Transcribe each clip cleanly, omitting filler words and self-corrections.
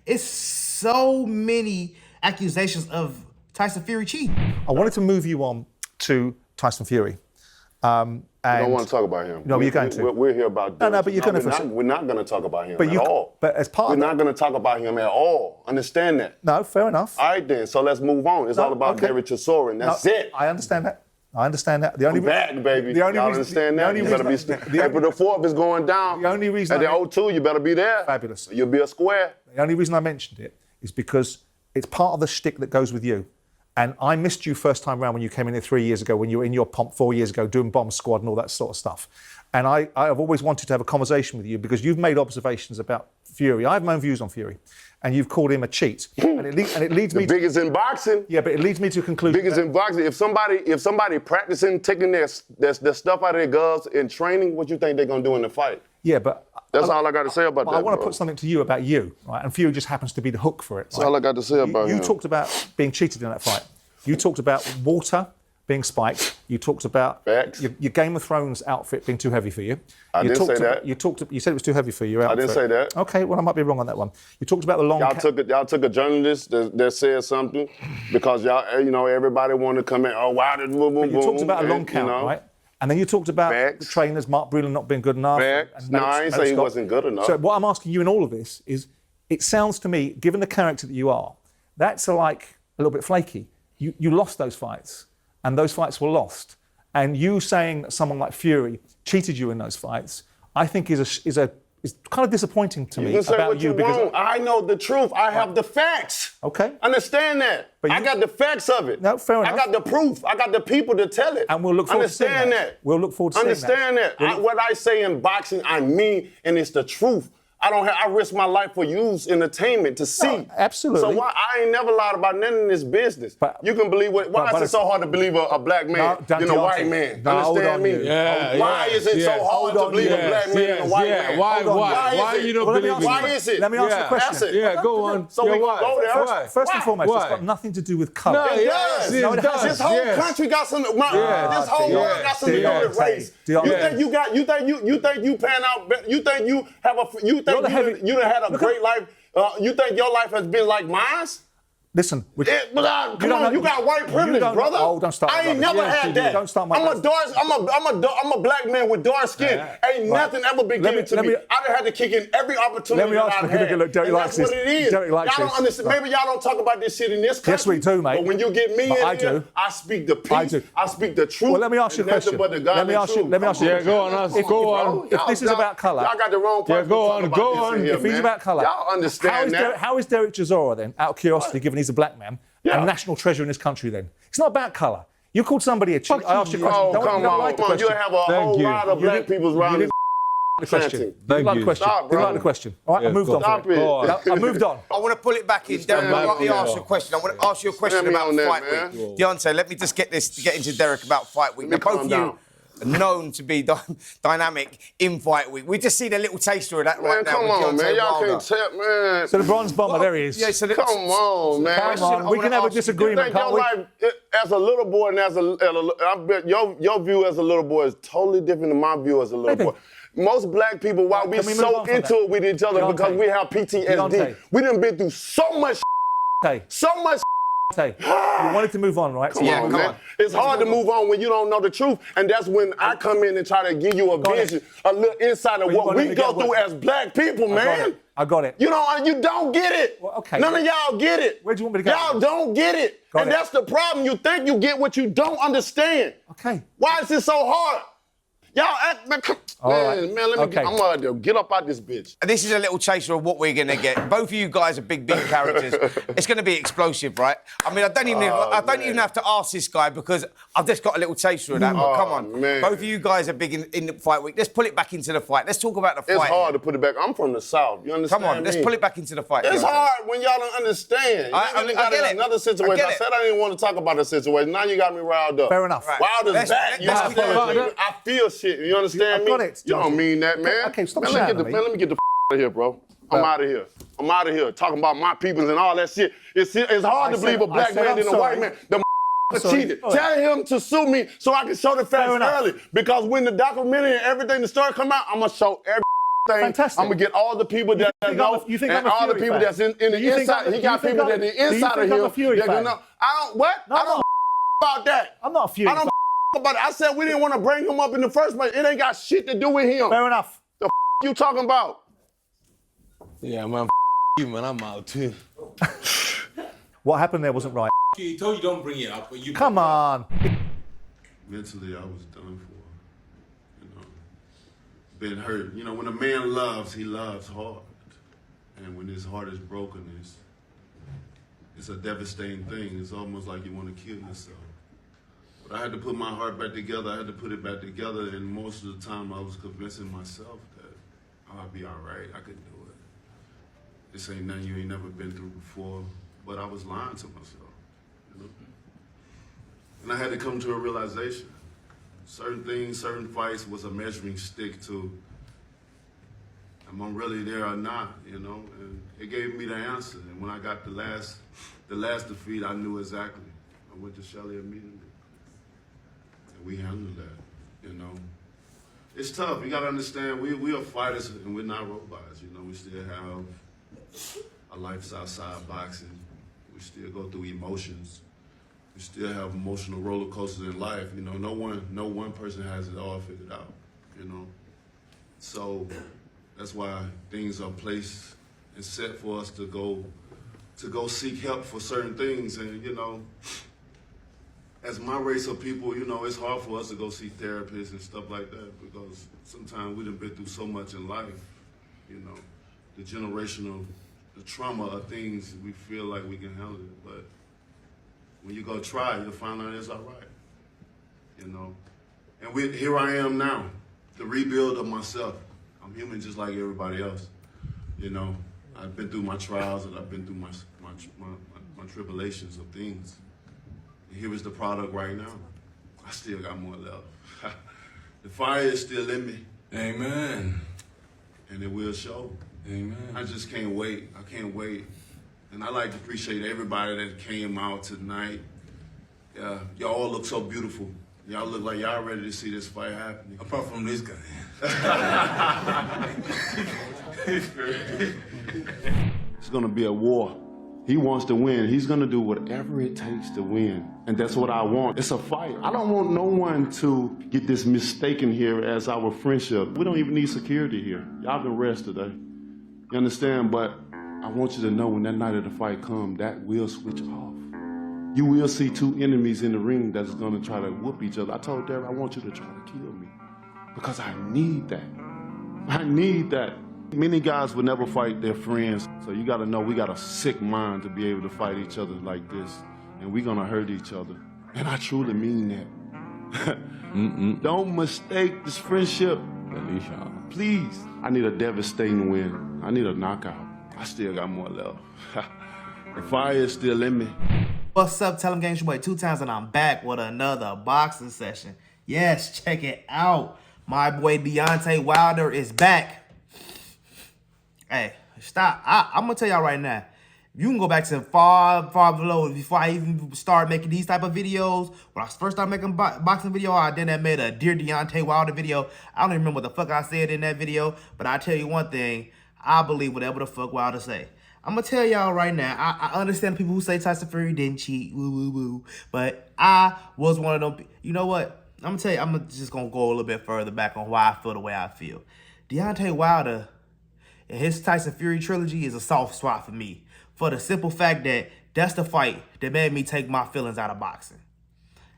It's so many accusations of Tyson Fury cheating. I wanted to move you on to Tyson Fury. I don't want to talk about him. No, you're going to. We're here about No, but you're going to. We're not going to talk about him at all. But as part we're of not going to talk about him at all. Understand that? No, fair enough. All right, then. So let's move on. It's all about Derek Chisora, and that's it. I understand that. The only back, baby. Y'all understand that? You better be. April the 4th is going down. The only reason at the O2, you better be there. Fabulous. You'll be a square. The only reason I mentioned it is because it's part of the shtick that goes with you. And I missed you first time round when you came in here 3 years ago, when you were in your pomp 4 years ago doing Bomb Squad and all that sort of stuff. And I've always wanted to have a conversation with you because you've made observations about Fury. I have my own views on Fury. And you've called him a cheat. And it leads me the biggest in boxing. Yeah, but it leads me to a conclusion. Biggest in boxing. If somebody practicing, taking their stuff out of their gloves in training, what you think they're going to do in the fight? Yeah, but... That's all I got to say about that, I want to put something to you about you, right? And Fury just happens to be the hook for it. That's all I got to say about him. You talked about being cheated in that fight. You talked about water being spiked. You talked about your Game of Thrones outfit being too heavy for you. I didn't say that. You said it was too heavy for you. I didn't say that. Okay, well I might be wrong on that one. You talked about the long. Y'all took a journalist that said something because y'all, everybody wanted to come in. Oh, wow, boom, boom, boom. You talked about a long count, right? And then you talked about the trainers, Mark Breland not being good enough. No, I ain't say he wasn't good enough. So what I'm asking you in all of this is, it sounds to me, given the character that you are, that's like a little bit flaky. You lost those fights, and those fights were lost. And you saying that someone like Fury cheated you in those fights, I think is kind of disappointing to me about you. Because I know the truth. I have the facts. Okay. Understand that. But I got the facts of it. No, fair enough. I got the proof. I got the people to tell it. And we'll look forward to seeing that. Understand that. We'll look forward to seeing that. Understand that. What I say in boxing, I mean, and it's the truth. I risk my life for you's entertainment to see. No, absolutely. So I ain't never lied about nothing in this business. You can believe why is it so hard to believe a black man in a white man? Understand me? Why is it so hard to believe a black man in a white man? Why you don't believe it? Why is it? Let me ask you a question. Yeah, go on. So we can go there. First and foremost, it's got nothing to do with colour. No, it does. This whole country got something. This whole world got something to do with race. You think you pan out? You think you have you done had a great life? You think your life has been like mine? Listen, come on, you got white privilege, brother. Oh, don't start. I ain't never had that. Don't start. I'm a black man with dark skin. Ain't nothing ever been given to me. I done had to kick in every opportunity that I've had. Look, Derek likes this. That's what it is. Y'all don't understand. Maybe y'all don't talk about this shit in this country. Yes, we do, mate. But when you get me in here, I speak the peace. I speak the truth. Well, let me ask you a question. Let me ask you. Yeah, go on. If this is about colour, y'all got the wrong person. Yeah, go on. If he's about colour, y'all understand that. How is Derek Chisora then, out of curiosity, given he's a black man, a national treasure in this country then? It's not about colour. You called somebody a cheat. I asked you a question. Oh, come on. You have a whole lot of black people around this question. Didn't like the question. Didn't like the question. All right, I moved on. I moved on. I want to pull it back in. Derek, let me ask you a question. I want to ask you a question about Fight Week. Deontay, let me just get into Derek about Fight Week. Now, both of you are known to be dynamic in Fight Week. We just seen a little taster of that right now. Come on, man. Y'all can't tell, man. So the bronze bomber, there he is. Yeah, so come on, man. Come on, we can have a disagreement, can't we? Life, as a little boy and I bet your view as a little boy is totally different than my view as a little boy. Most black people, why we so into it with each other, because we have PTSD. We done been through so much so much you wanted to move on, right? Come on. It's hard to move on when you don't know the truth, and that's when I come in and try to give you a vision, a little insight of what we go through as black people, man. I got it. You don't get it. Well, okay. None of y'all get it. Where do you want me to go? Y'all don't get it. And that's the problem. You think you get what you don't understand. Okay. Why is it so hard? Y'all act, man, let me I'm gonna get up out this bitch. This is a little chaser of what we're gonna get. Both of you guys are big characters. It's gonna be explosive, right? I mean, I don't even have to ask this guy because I've just got a little chaser of that. But come on, man. Both of you guys are big in the Fight Week. Let's pull it back into the fight. Let's talk about the fight. It's hard to put it back. I'm from the South. You understand? Come on, let's pull it back into the fight. It's hard when y'all don't understand. I get it. Another situation. I said I didn't want to talk about the situation. Now you got me riled up. Fair enough. Wild as back. You understand? I feel shit. You understand? Got it. You don't mean that, man. Okay, stop man, shouting, let me get the out of here, bro. I'm out of here. I'm out of here. Talking about my peoples and all that shit. It's hard to believe a black man and a white man. The cheated. Tell him to sue me so I can show the facts early. Because when the documentary and everything, the story come out, I'm gonna show every thing. Fantastic. I'm gonna get all the people that know, you think and I'm a all the Fury people fan? that's in the Do you think inside. I'm- He got do you people think that I'm- the inside do you of think I'm him a Fury that fan? can know. I don't what? No, I I'm don't about that. I'm not a Fury I don't fan. about it. I said we didn't want to bring him up in the first place. It ain't got shit to do with him. Fair enough. The you talking about? Yeah, man, you, man. I'm out too. What happened there wasn't right. He told you don't bring it up, but you. Come on. Mentally, I was done for. You know, been hurt. You know, when a man loves, he loves hard, and when his heart is broken, it's a devastating thing. It's almost like you want to kill yourself. But I had to put my heart back together. I had to put it back together, and most of the time, I was convincing myself that I'll be all right. I could do it. This ain't nothing you ain't never been through before. But I was lying to myself, you know? And I had to come to a realization. Certain things, certain fights was a measuring stick to, am I really there or not, you know? And it gave me the answer. And when I got the last defeat, I knew exactly. I went to Shelly immediately. And we handled that, you know? It's tough. You gotta understand, we are fighters and we're not robots, you know? We still have a life outside boxing. We still go through emotions. We still have emotional roller coasters in life. You know, no one person has it all figured out, you know. So that's why things are placed and set for us to go seek help for certain things. And, you know, as my race of people, you know, it's hard for us to go see therapists and stuff like that because sometimes we done been through so much in life, you know, the trauma of things, we feel like we can handle it, but when you go try, you'll find out it's all right, you know? And here I am now, the rebuild of myself. I'm human just like everybody else, you know? I've been through my trials and I've been through my tribulations of things. And here is the product right now. I still got more left. The fire is still in me. Amen. And it will show. Amen. I just can't wait. I can't wait. And I like to appreciate everybody that came out tonight. Y'all all look so beautiful. Y'all look like y'all ready to see this fight happening. Apart from this guy. It's gonna be a war. He wants to win. He's gonna do whatever it takes to win. And that's what I want. It's a fight. I don't want no one to get this mistaken here as our friendship. We don't even need security here. Y'all can rest today. You understand? But I want you to know when that night of the fight comes, that will switch off. You will see two enemies in the ring that's gonna try to whoop each other. I told Derek, I want you to try to kill me because I need that. I need that. Many guys would never fight their friends. So you gotta know we got a sick mind to be able to fight each other like this. And we're gonna hurt each other. And I truly mean that. Don't mistake this friendship. Please. I need a devastating win. I need a knockout. I still got more left. The fire is still in me. What's up, Tell 'em Gang? It's your boy 2Times, and I'm back with another boxing session. Yes, check it out. My boy Deontay Wilder is back. Hey, stop. I'm going to tell y'all right now. You can go back to far below before I even start making these type of videos. When I first started making boxing video, I made a Dear Deontay Wilder video. I don't even remember what the fuck I said in that video, but I tell you one thing. I believe whatever the fuck Wilder say. I'm going to tell y'all right now, I understand people who say Tyson Fury didn't cheat, woo, but I was one of them. You know what? I'm going to tell you, I'm just going to go a little bit further back on why I feel the way I feel. Deontay Wilder and his Tyson Fury trilogy is a soft spot for me. For the simple fact that that's the fight that made me take my feelings out of boxing.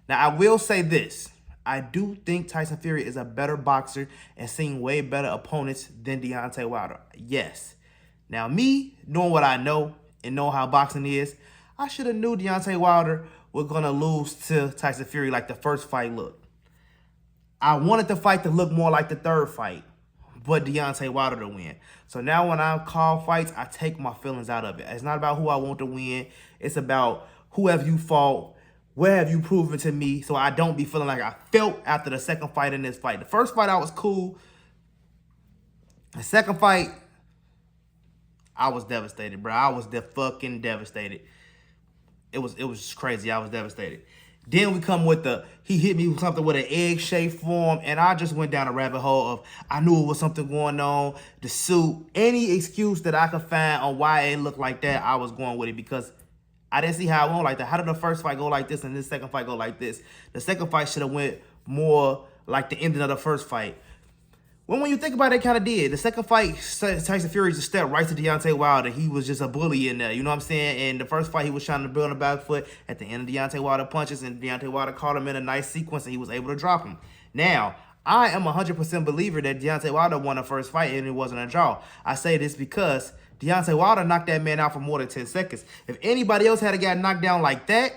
Now, I will say this. I do think Tyson Fury is a better boxer and seen way better opponents than Deontay Wilder. Yes. Now, me, knowing what I know and knowing how boxing is, I should have knew Deontay Wilder was going to lose to Tyson Fury like the first fight looked. I wanted the fight to look more like the third fight, but Deontay Wilder to win. So now when I call fights, I take my feelings out of it. It's not about who I want to win. It's about who have you fought, where have you proven to me, so I don't be feeling like I felt after the second fight in this fight. The first fight, I was cool. The second fight, I was devastated, bro. I was fucking devastated. It was just crazy. I was devastated. Then we come with he hit me with something with an egg-shaped form, and I just went down a rabbit hole of, I knew it was something going on, the suit, any excuse that I could find on why it looked like that, I was going with it because I didn't see how it went like that. How did the first fight go like this and this second fight go like this? The second fight should have went more like the ending of the first fight. When you think about it, it kind of did. The second fight, Tyson Fury just stepped right to Deontay Wilder. He was just a bully in there, you know what I'm saying? And the first fight, he was trying to build on the back foot. At the end of Deontay Wilder punches, and Deontay Wilder caught him in a nice sequence, and he was able to drop him. Now, I am 100% believer that Deontay Wilder won the first fight, and it wasn't a draw. I say this because Deontay Wilder knocked that man out for more than 10 seconds. If anybody else had got knocked down like that,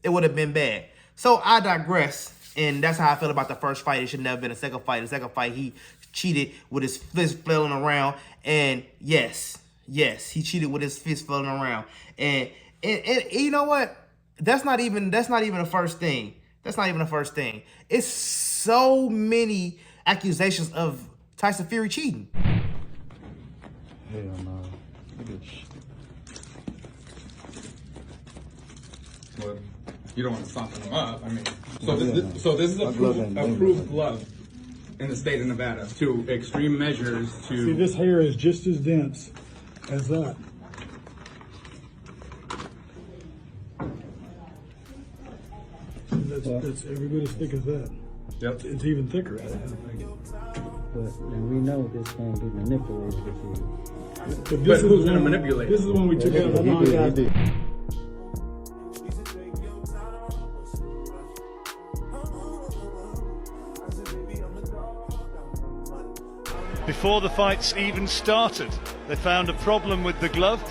it would have been bad. So I digress, and that's how I feel about the first fight. It should never been a second fight. The second fight, he cheated with his fist flailing around, and yes, he cheated with his fist flailing around, and you know what? That's not even the first thing. That's not even the first thing. It's so many accusations of Tyson Fury cheating. Hell no. Look at shit. Well, you don't want to soften them up. I mean, so this is approved glove in the state of Nevada to extreme measures to... See, this hair is just as dense as that. That's every bit as thick as that. Yep. It's even thicker. But we know this can be manipulated if you... But this who's going to manipulate? This is the one we took out of the non-guy. Before the fights even started, they found a problem with the glove.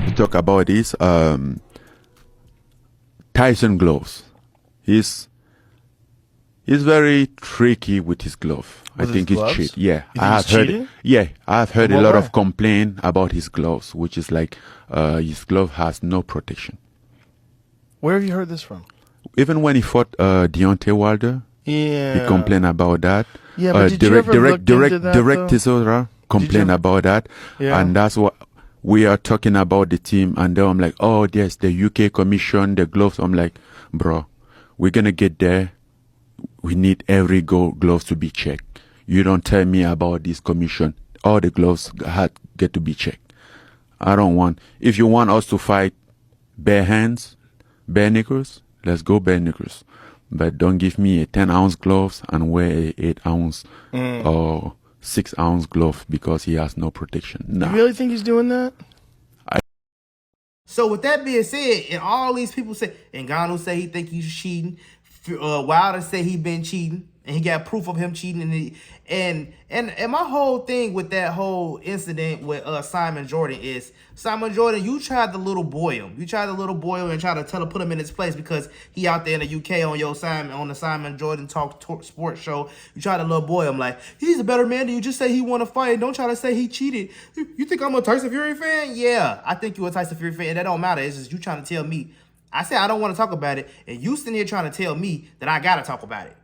We talk about this Tyson gloves. He's very tricky with his glove. I think he's cheating. Yeah, I have heard a lot of complaint about his gloves, which is like his glove has no protection. Where have you heard this from? Even when he fought Deontay Wilder, he complained about that. Yeah, but did you ever look into that, Direct CHISORA complained about that, and that's what we are talking about the team. And then I'm like, oh, yes, the UK Commission, the gloves. I'm like, bro, we're gonna get there. We need every gloves to be checked. You don't tell me about this commission. All the gloves get to be checked. I don't want. If you want us to fight bare hands, bare knickers, let's go bare knickers. But don't give me a 10-ounce gloves and wear a 8-ounce or 6-ounce glove because he has no protection. Nah. You really think he's doing that? So with that being said, and all these people say, and Ngannou say he think he's cheating, Wilder say he been cheating, and he got proof of him cheating, and my whole thing with that whole incident with Simon Jordan is, Simon Jordan, you tried to little boy him. You tried to little boy him and try to put him in his place because he out there in the UK on the Simon Jordan Talk Sports show. You tried to little boy him like, he's a better man than you. Just say he won a fight. Don't try to say he cheated. You think I'm a Tyson Fury fan? Yeah, I think you're a Tyson Fury fan, and that don't matter. It's just you trying to tell me. I said I don't want to talk about it, and you sitting here trying to tell me that I gotta talk about it.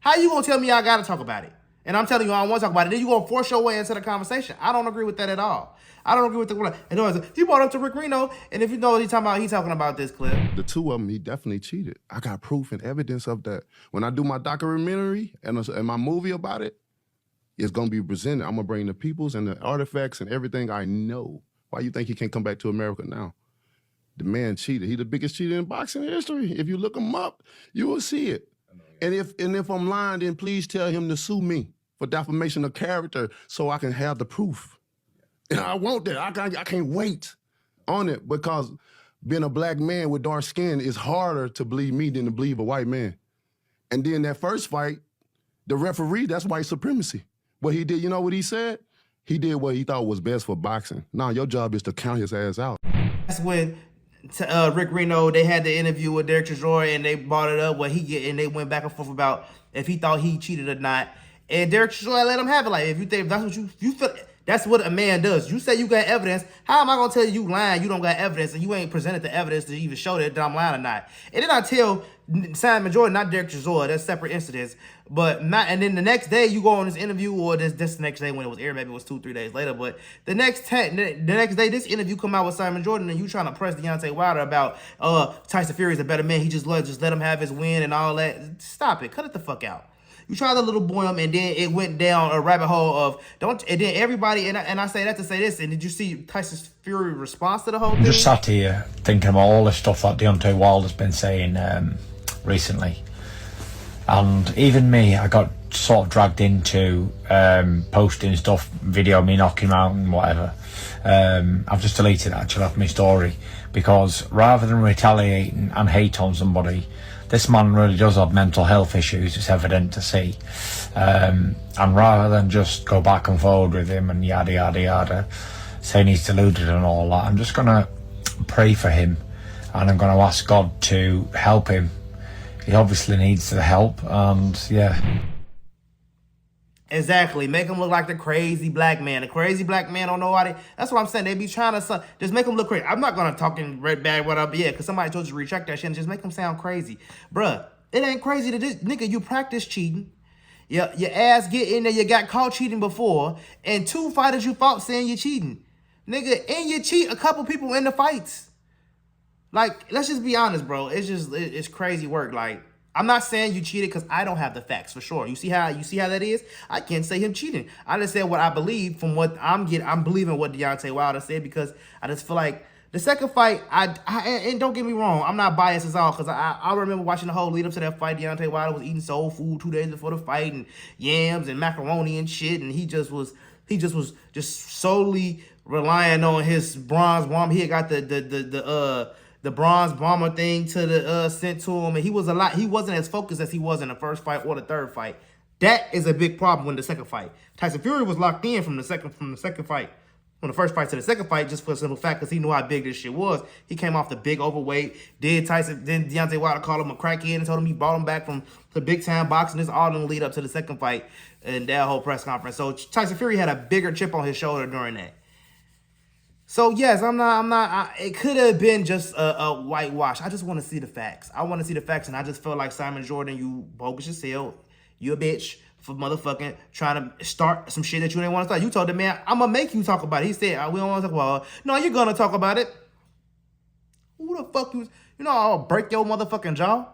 How you gonna tell me I gotta talk about it? And I'm telling you I don't want to talk about it. Then you gonna force your way into the conversation. I don't agree with that at all. I don't agree with the. And he brought up to Rick Reno, and if you know what he's talking about this clip. The two of them, he definitely cheated. I got proof and evidence of that. When I do my documentary and my movie about it, it's gonna be presented. I'm gonna bring the peoples and the artifacts and everything I know. Why you think he can't come back to America now? The man cheated. He's the biggest cheater in boxing history. If you look him up, you will see it. And if I'm lying, then please tell him to sue me for defamation of character so I can have the proof. And I want that. I can't wait on it because being a black man with dark skin is harder to believe me than to believe a white man. And then that first fight, the referee, that's white supremacy. What he did, you know what he said? He did what he thought was best for boxing. Now your job is to count his ass out. That's when Rick Reno, they had the interview with Derek Chisora, and they brought it up and they went back and forth about if he thought he cheated or not. And Derek Chisora let him have it. Like, if you think that's what you feel, That's what a man does. You say you got evidence. How am I gonna tell you lying? You don't got evidence, and you ain't presented the evidence to even show that I'm lying or not. And then I tell Simon Jordan, not Derek Chisora, that's separate incidents. But not. And then the next day you go on this interview, or this next day when it was aired, maybe it was 2-3 days later. But the next day, this interview come out with Simon Jordan, and you trying to press Deontay Wilder about Tyson Fury is a better man. He just let him have his win and all that. Stop it. Cut it the fuck out. You tried to little boy him, and then it went down a rabbit hole of and then everybody, and I say that to say this. And did you see Tyson Fury response to the whole thing? Just sat here thinking about all the stuff that Deontay Wilder's been saying recently, and even me, I got sort of dragged into posting stuff, video me knocking him out and whatever. I've just deleted it actually off my story, because rather than retaliating and hate on somebody, this man really does have mental health issues, it's evident to see. And rather than just go back and forward with him and yada, yada, yada, saying he's deluded and all that, I'm just going to pray for him, and I'm going to ask God to help him. He obviously needs the help, and yeah. Exactly. Make him look like the crazy black man. The crazy black man don't know how that's what I'm saying. They be trying to just make him look crazy. I'm not going to talk in red bad what up, yeah, because somebody told you to retract that shit and just make him sound crazy. Bruh, it ain't crazy to this. Nigga, you practice cheating. Your ass get in there. You got caught cheating before. And 2 fighters you fought saying you're cheating. Nigga, and you cheat a couple people in the fights. Like, let's just be honest, bro. It's crazy work. Like, I'm not saying you cheated because I don't have the facts for sure. You see how that is? I can't say him cheating. I just said what I believe from what I'm believing what Deontay Wilder said, because I just feel like the second fight, and don't get me wrong, I'm not biased at all, because I remember watching the whole lead up to that fight. Deontay Wilder was eating soul food 2 days before the fight, and yams and macaroni and shit, and he just was solely relying on his bronze bomb. He had got the bronze bomber thing to the sent to him, and he wasn't as focused as he was in the first fight or the third fight. That is a big problem in the second fight. Tyson Fury was locked in from the second fight, from the first fight to the second fight, just for the simple fact because he knew how big this shit was. He came off the big overweight. Then Deontay Wilder called him a crackhead and told him he brought him back from the big time boxing. This all in the lead up to the second fight and that whole press conference. So Tyson Fury had a bigger chip on his shoulder during that. So yes, I'm not. It could have been just a whitewash. I just want to see the facts. I want to see the facts, and I just feel like Simon Jordan, you bogus as hell. You a bitch for motherfucking trying to start some shit that you didn't want to start. You told the man, I'm gonna make you talk about it. He said, we don't want to talk about it. No, you're gonna talk about it. Who the fuck you know? I'll break your motherfucking jaw.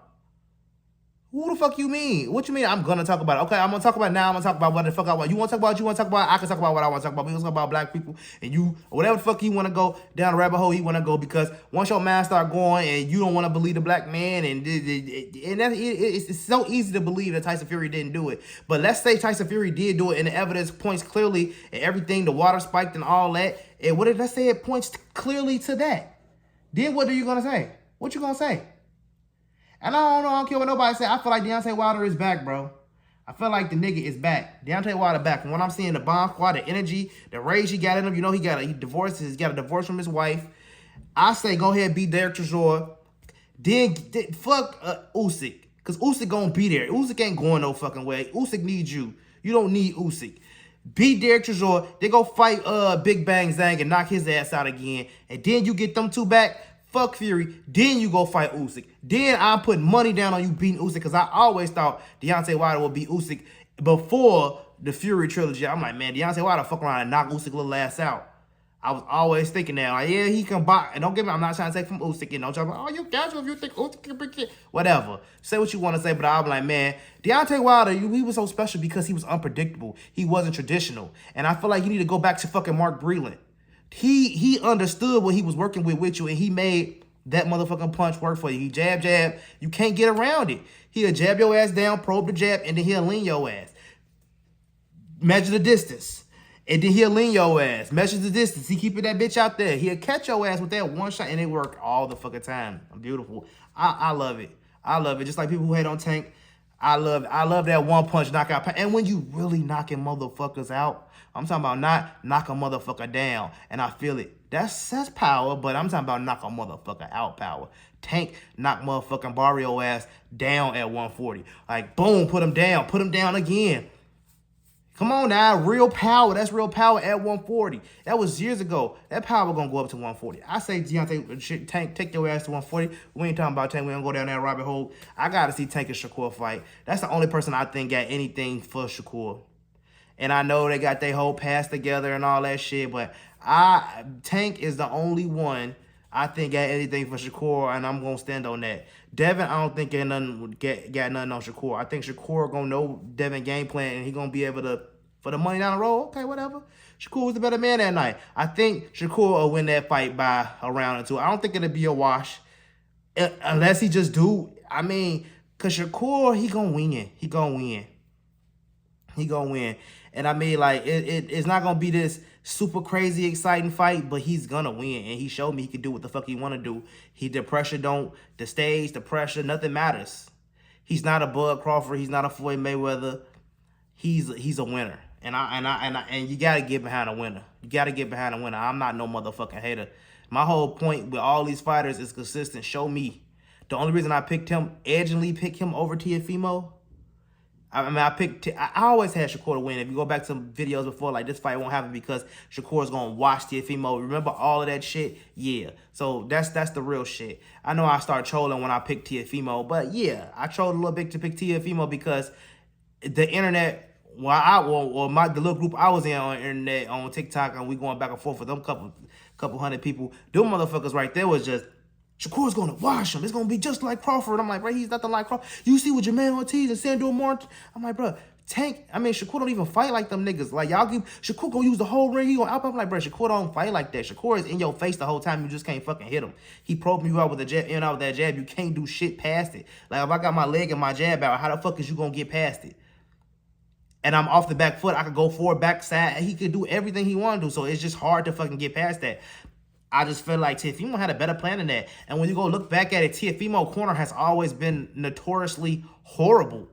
Who the fuck you mean? What you mean I'm gonna talk about it? Okay, I'm gonna talk about it now. I'm gonna talk about what the fuck I want. You wanna talk about what you wanna talk about? I can talk about what I wanna talk about. We gonna talk about black people and you, whatever the fuck you wanna go down the rabbit hole you wanna go, because once your mind start going and you don't wanna believe the black man and it's so easy to believe that Tyson Fury didn't do it. But let's say Tyson Fury did do it and the evidence points clearly and everything, the water spiked and all that. And what did I say? It points clearly to that. Then what are you gonna say? What you gonna say? And I don't care what nobody say. I feel like Deontay Wilder is back, bro. I feel like the nigga is back. Deontay Wilder back. From what I'm seeing, the bomb squad, the energy, the rage he got in him. You know, he got a divorce from his wife. I say go ahead, beat Derek Chisora. Then fuck Usyk. Because Usyk gonna be there. Usyk ain't going no fucking way. Usyk needs you. You don't need Usyk. Beat Derek Chisora. They go fight Big Bang Zhang and knock his ass out again. And then you get them two back. Fuck Fury, then you go fight Usyk. Then I'm putting money down on you beating Usyk, because I always thought Deontay Wilder would beat Usyk before the Fury trilogy. I'm like, man, Deontay Wilder fuck around and knock Usyk little ass out. I was always thinking that, like, yeah, he can box. And don't get me, I'm not trying to take from Usyk, and don't try to, oh, you casual if you think Usyk can break it. Whatever. Say what you want to say, but I'm like, man, Deontay Wilder, he was so special because he was unpredictable. He wasn't traditional. And I feel like you need to go back to fucking Mark Breland. He understood what he was working with you, and he made that motherfucking punch work for you. He jab. You can't get around it. He'll jab your ass down, probe the jab, and then he'll lean your ass. Measure the distance. And then he'll lean your ass. Measure the distance. He keeping that bitch out there. He'll catch your ass with that one shot, and it worked all the fucking time. Beautiful. I love it. I love it. Just like people who hate on Tank. I love that one punch knockout. And when you really knocking motherfuckers out, I'm talking about not knock a motherfucker down, and I feel it. That's power, but I'm talking about knock a motherfucker out power. Tank knock motherfucking Barrio ass down at 140. Like, boom, put him down again. Come on now, real power. That's real power at 140. That was years ago. That power gonna go up to 140. I say Deontay, Tank, take your ass to 140. We ain't talking about Tank. We don't go down that rabbit hole. I gotta see Tank and Shakur fight. That's the only person I think got anything for Shakur. And I know they got their whole pass together and all that shit, but Tank is the only one I think got anything for Shakur, and I'm gonna stand on that. Devin, I don't think got nothing on Shakur. I think Shakur gonna know Devin game plan, and he gonna be able to, for the money down the road, okay, whatever. Shakur was the better man that night. I think Shakur will win that fight by a round or two. I don't think it'll be a wash, unless he just do. I mean, cause Shakur, he gonna win. He gonna win. He gonna win. And I mean, like, it's not gonna be this super crazy exciting fight, but he's gonna win. And he showed me he can do what the fuck he wanna do. The pressure the stage, the pressure, nothing matters. He's not a Bud Crawford. He's not a Floyd Mayweather. He's a winner. And you gotta get behind a winner. You gotta get behind a winner. I'm not no motherfucking hater. My whole point with all these fighters is consistent. Show me. The only reason I edgingly picked him over Teofimo, I mean, I always had Shakur to win. If you go back to some videos before, like, this fight won't happen because Shakur's gonna watch Teofimo. Remember all of that shit? Yeah. So that's the real shit. I know I started trolling when I picked Teofimo, but yeah, I trolled a little bit to pick Teofimo because the internet, the little group I was in on the internet, on TikTok, and we going back and forth with them couple hundred people, them motherfuckers right there was just, Shakur's going to wash him. It's going to be just like Crawford. I'm like, bro, he's nothing like Crawford. You see what Jermaine Ortiz and Sandor Martin? I'm like, bro, Shakur don't even fight like them niggas. Like, Shakur gonna use the whole ring. He gonna out. I'm like, bro, Shakur don't fight like that. Shakur is in your face the whole time. You just can't fucking hit him. He probing you out with a jab, in and out with that jab. You can't do shit past it. Like, if I got my leg and my jab out, how the fuck is you gonna get past it? And I'm off the back foot. I could go forward, back, side. He could do everything he want to do. So it's just hard to fucking get past that. I just feel like Teofimo had a better plan than that. And when you go look back at it, Teofimo corner has always been notoriously horrible.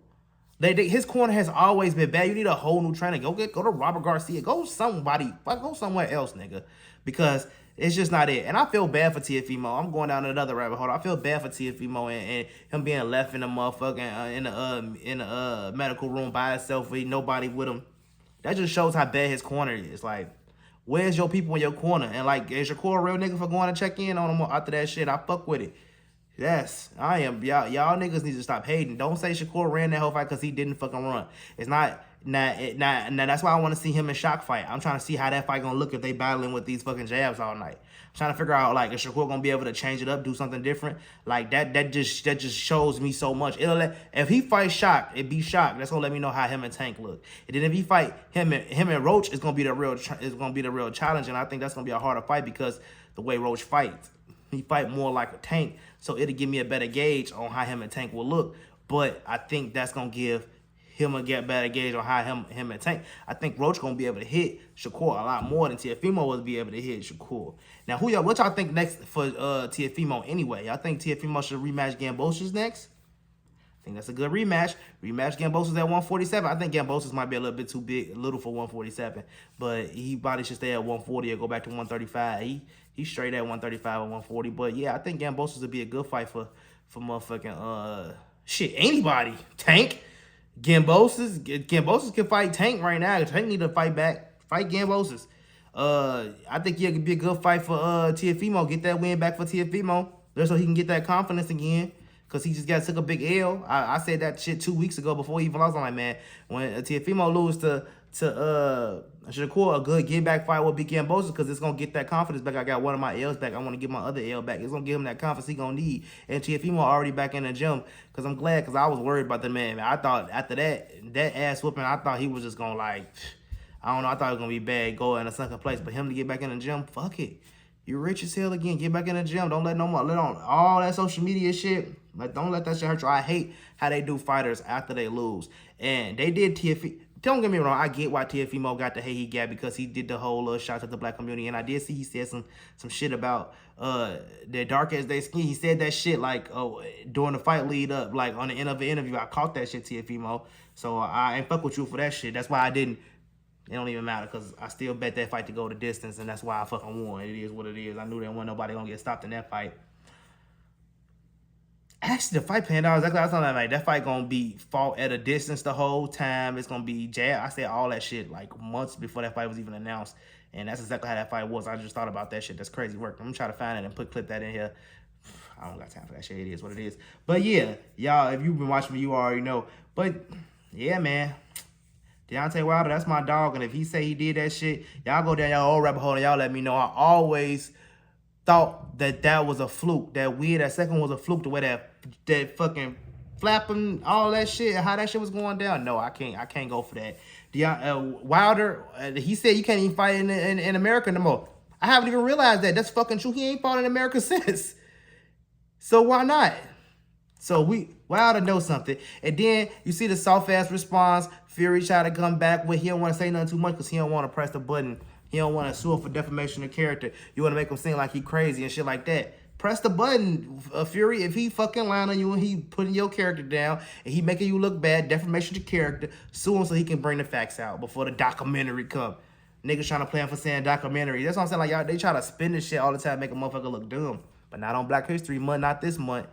His corner has always been bad. You need a whole new trainer. Go to Robert Garcia. Go somewhere else, nigga. Because it's just not it. And I feel bad for Teofimo. I'm going down another rabbit hole. I feel bad for Teofimo and him being left in the motherfucking in the medical room by himself with nobody with him. That just shows how bad his corner is. Like, where's your people in your corner? And like, is Shakur a real nigga for going to check in on him after that shit? I fuck with it. Yes, I am. Y'all niggas need to stop hating. Don't say Shakur ran that whole fight because he didn't fucking run. It's not. That's why I want to see him in shock fight. I'm trying to see how that fight gonna look if they battling with these fucking jabs all night. I'm trying to figure out, like, is Shakur gonna be able to change it up, do something different? Like, that just shows me so much. If he fights shock, it be shock. That's gonna let me know how him and Tank look. And then if he fight him and Roach, it's gonna be the real challenge. And I think that's gonna be a harder fight because the way Roach fights, he fight more like a Tank. So it'll give me a better gauge on how him and Tank will look. But I think that's gonna give him a better gauge on how him and Tank. I think Roach gonna be able to hit Shakur a lot more than Teofimo will be able to hit Shakur. Now, what y'all think next for Teofimo anyway? Y'all think Teofimo should rematch Gambosis next? I think that's a good rematch. Rematch Gambosis at 147. I think Gambosis might be a little bit too big, little for 147, but he probably should stay at 140 or go back to 135. He's straight at 135 or 140. But yeah, I think Gambosis would be a good fight for motherfucking anybody. Tank. Gambosis can fight Tank right now. Tank need to fight back. Fight Gambosis. I think it could be a good fight for Teofimo. Get that win back for Teofimo. Just so he can get that confidence again. Because he just took a big L. I said that shit 2 weeks ago before he even lost. I'm like, man, when Teofimo lose to Shakur, a good get back fight will be Gambosis because it's going to get that confidence back. I got one of my L's back. I want to get my other L back. It's going to give him that confidence he going to need. And Teofimo already back in the gym because I'm glad because I was worried about the man. I thought after that ass whooping, I thought he was just going to I don't know. I thought it was going to be bad, go in a second place. But him to get back in the gym, fuck it. You're rich as hell again. Get back in the gym. Don't let on all that social media shit. Like, don't let that shit hurt you. I hate how they do fighters after they lose. And they did Teofimo. Don't get me wrong. I get why Teofimo got the hate he got because he did the whole shots at the black community. And I did see he said some shit about the dark as they skin. He said that shit like during the fight lead up, like on the end of the interview. I caught that shit, Teofimo. So I ain't fuck with you for that shit. That's why I didn't. It don't even matter because I still bet that fight to go the distance, and that's why I fucking won. It is what it is. I knew there wasn't nobody gonna get stopped in that fight. Actually, the fight panned out exactly. I was like, that fight gonna be fought at a distance the whole time. It's gonna be jab. I said all that shit like months before that fight was even announced, and that's exactly how that fight was. I just thought about that shit. That's crazy work. I'm gonna try to find it and clip that in here. I don't got time for that shit. It is what it is. But yeah, y'all, if you've been watching me, you already know. But yeah, man, Deontay Wilder, that's my dog, and if he say he did that shit, y'all go down y'all old rabbit hole and y'all let me know. I always thought that was a fluke. That second was a fluke. The way that fucking flapping, all that shit, how that shit was going down. No, I can't go for that. Wilder, he said you can't even fight in America no more. I haven't even realized that. That's fucking true. He ain't fought in America since. So why not? So Wilder knows something. And then you see the soft ass response. Fury tried to come back with he don't want to say nothing too much because he don't want to press the button. He don't want to sue him for defamation of character. You want to make him seem like he crazy and shit like that. Press the button, Fury. If he fucking lying on you and he putting your character down and he making you look bad, defamation of character, sue him so he can bring the facts out before the documentary come. Niggas trying to play him for saying documentary. That's what I'm saying. Like, y'all, they try to spin this shit all the time, make a motherfucker look dumb. But not on Black History Month, not this month.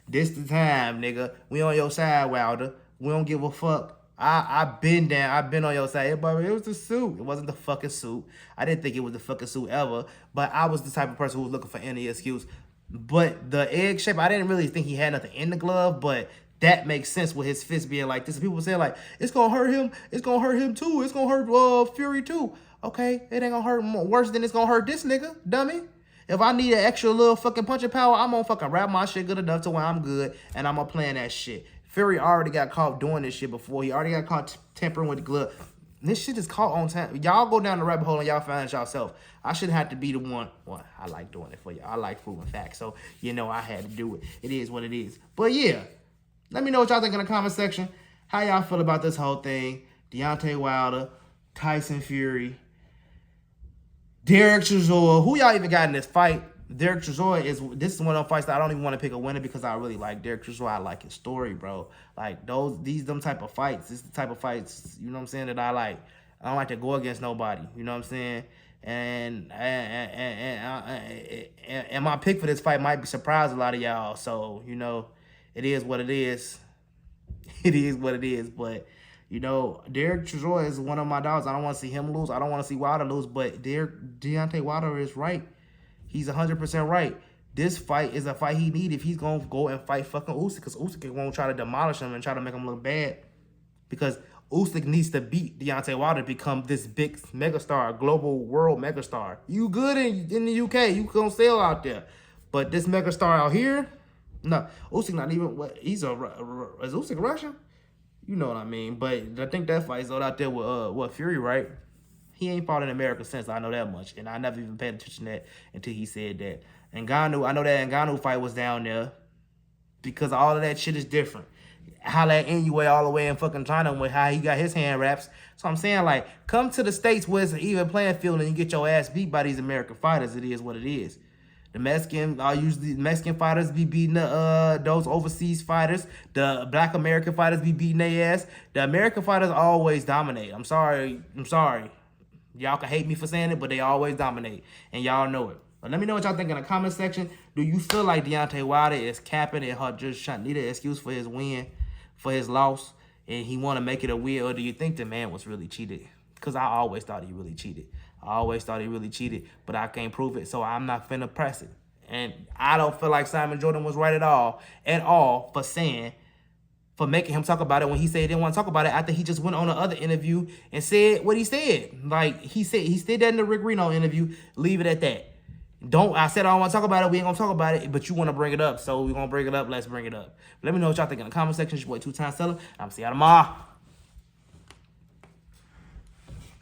This the time, nigga. We on your side, Wilder. We don't give a fuck. I've been down. I've been on your side. But it was the suit. It wasn't the fucking suit. I didn't think it was the fucking suit ever. But I was the type of person who was looking for any excuse. But the egg shape, I didn't really think he had nothing in the glove. But that makes sense with his fist being like this. People say like, it's going to hurt him. It's going to hurt him too. It's going to hurt Fury too. Okay, it ain't going to hurt worse than it's going to hurt this nigga, dummy. If I need an extra little fucking punching power, I'm gonna fucking wrap my shit good enough to where I'm good, and I'm gonna plan that shit. Fury already got caught doing this shit before. He already got caught tampering with the glove. This shit is caught on time. Y'all go down the rabbit hole and y'all find it yourself. I shouldn't have to be the one. Well, I like doing it for you. I like proving facts, so you know I had to do it. It is what it is. But yeah, let me know what y'all think in the comment section. How y'all feel about this whole thing? Deontay Wilder, Tyson Fury, Derek Chisora. Who y'all even got in this fight? Derek Chisora this is one of the fights that I don't even want to pick a winner because I really like Derek Chisora. I like his story, bro. Like them type of fights. This is the type of fights, you know what I'm saying, that I like. I don't like to go against nobody, you know what I'm saying? And my pick for this fight might be surprise a lot of y'all. So, you know, it is what it is. It is what it is, but you know, Derek Chisora is one of my dogs. I don't want to see him lose. I don't want to see Wilder lose, but Deontay Wilder is right. He's 100% right. This fight is a fight he needs if he's going to go and fight fucking Usyk, because Usyk won't try to demolish him and try to make him look bad, because Usyk needs to beat Deontay Wilder to become this big megastar, global world megastar. You good in the UK. You going to sell out there. But this megastar out here, no. Usyk not even, is Usyk Russian? You know what I mean, but I think that fight's out there with Fury, right? He ain't fought in America since, I know that much, and I never even paid attention to that until he said that. Ngannou, I know that Ngannou fight was down there because all of that shit is different. How that Inoue all the way in fucking China with how he got his hand wraps. So I'm saying, like, come to the States where it's an even playing field and you get your ass beat by these American fighters. It is what it is. The Mexican fighters be beating those overseas fighters. The Black American fighters be beating their ass. The American fighters always dominate. I'm sorry. Y'all can hate me for saying it, but they always dominate. And y'all know it. But let me know what y'all think in the comment section. Do you feel like Deontay Wilder is capping and just trying to need an excuse for his win, for his loss, and he want to make it a win? Or do you think the man was really cheated? Because I always thought he really cheated. But I can't prove it, so I'm not finna press it. And I don't feel like Simon Jordan was right at all for making him talk about it when he said he didn't want to talk about it after he just went on another interview and said what he said. Like, he said that in the Rick Reno interview. Leave it at that. I said I don't want to talk about it. We ain't going to talk about it, but you want to bring it up, so we're going to bring it up. Let's bring it up. Let me know what y'all think in the comment section. It's your boy 2 Times Seller. I'm see y'all tomorrow.